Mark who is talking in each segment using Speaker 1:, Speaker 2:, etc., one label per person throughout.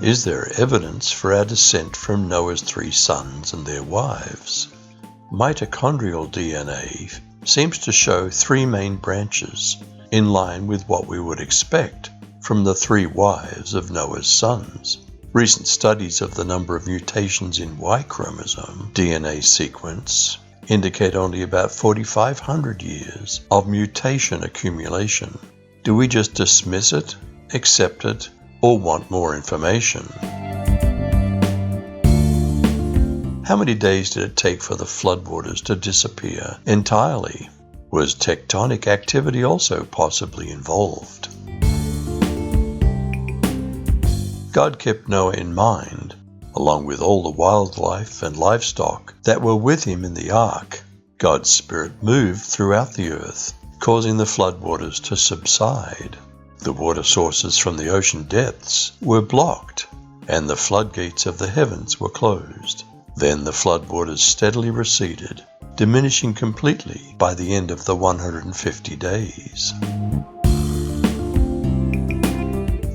Speaker 1: Is there evidence for our descent from Noah's 3 sons and their wives? Mitochondrial DNA seems to show 3 main branches, in line with what we would expect from the 3 wives of Noah's sons. Recent studies of the number of mutations in Y chromosome DNA sequence indicate only about 4,500 years of mutation accumulation. Do we just dismiss it, accept it, or want more information? How many days did it take for the floodwaters to disappear entirely? Was tectonic activity also possibly involved? God kept Noah in mind, along with all the wildlife and livestock that were with him in the ark. God's Spirit moved throughout the earth, causing the floodwaters to subside. The water sources from the ocean depths were blocked, and the floodgates of the heavens were closed. Then the floodwaters steadily receded, diminishing completely by the end of the 150 days.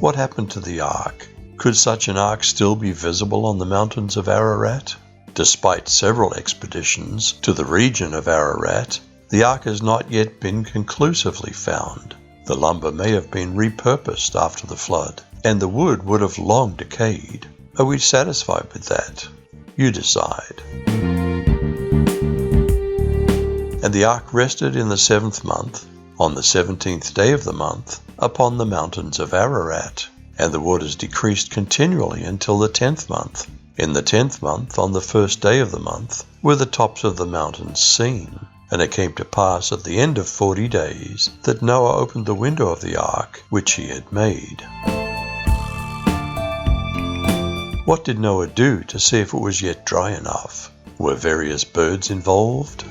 Speaker 1: What happened to the ark? Could such an ark still be visible on the mountains of Ararat? Despite several expeditions to the region of Ararat, the ark has not yet been conclusively found. The lumber may have been repurposed after the flood, and the wood would have long decayed. Are we satisfied with that? You decide. And the ark rested in the 7th month, on the 17th day of the month, upon the mountains of Ararat, and the waters decreased continually until the 10th month. In the 10th month, on the 1st day of the month, were the tops of the mountains seen. And it came to pass at the end of 40 days that Noah opened the window of the ark which he had made. What did Noah do to see if it was yet dry enough? Were various birds involved?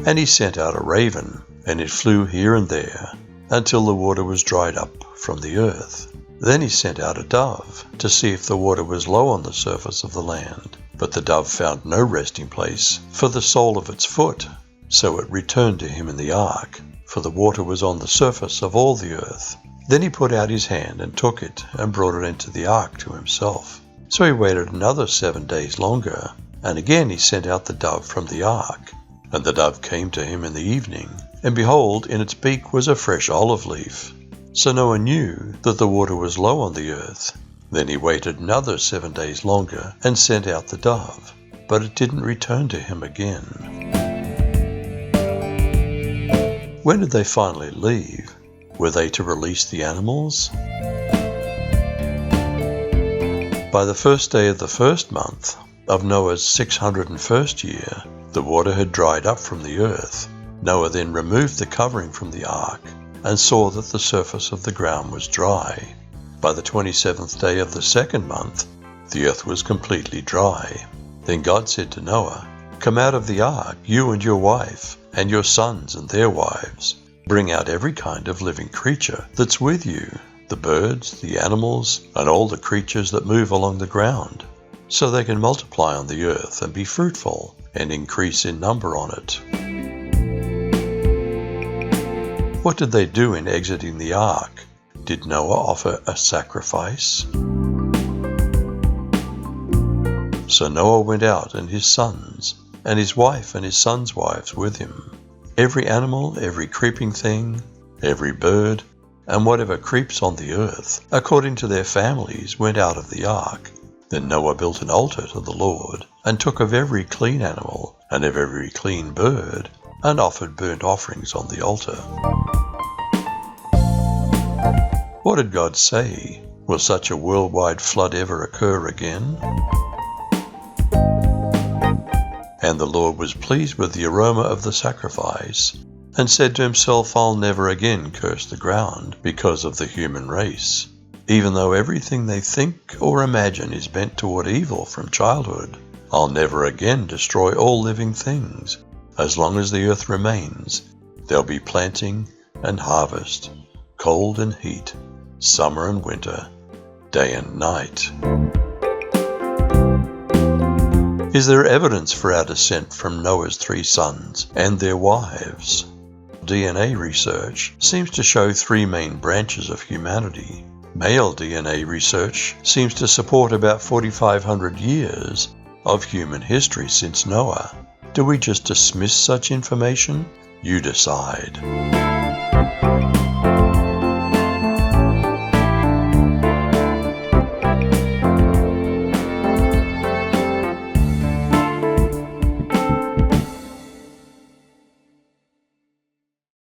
Speaker 1: And he sent out a raven, and it flew here and there until the water was dried up from the earth. Then he sent out a dove to see if the water was low on the surface of the land. But the dove found no resting place for the sole of its foot, so it returned to him in the ark, for the water was on the surface of all the earth. Then he put out his hand and took it and brought it into the ark to himself. So he waited another 7 days longer, and again he sent out the dove from the ark. And the dove came to him in the evening, and behold, in its beak was a fresh olive leaf. So Noah knew that the water was low on the earth. Then he waited another 7 days longer and sent out the dove, but it didn't return to him again. When did they finally leave? Were they to release the animals? By the 1st day of the 1st month of Noah's 601st year, the water had dried up from the earth. Noah then removed the covering from the ark and saw that the surface of the ground was dry. By the 27th day of the 2nd month, the earth was completely dry. Then God said to Noah, "Come out of the ark, you and your wife, and your sons and their wives. Bring out every kind of living creature that's with you, the birds, the animals, and all the creatures that move along the ground, so they can multiply on the earth and be fruitful and increase in number on it." What did they do in exiting the ark? Did Noah offer a sacrifice? So Noah went out, and his sons, and his wife and his sons' wives with him. Every animal, every creeping thing, every bird, and whatever creeps on the earth, according to their families, went out of the ark. Then Noah built an altar to the Lord, and took of every clean animal, and of every clean bird, and offered burnt offerings on the altar. What did God say? Will such a worldwide flood ever occur again? And the Lord was pleased with the aroma of the sacrifice, and said to himself, "I'll never again curse the ground because of the human race. Even though everything they think or imagine is bent toward evil from childhood, I'll never again destroy all living things. As long as the earth remains, there'll be planting and harvest, cold and heat, summer and winter, day and night." Is there evidence for our descent from Noah's 3 sons and their wives? DNA research seems to show 3 main branches of humanity. Male DNA research seems to support about 4,500 years of human history since Noah. Do we just dismiss such information? You decide.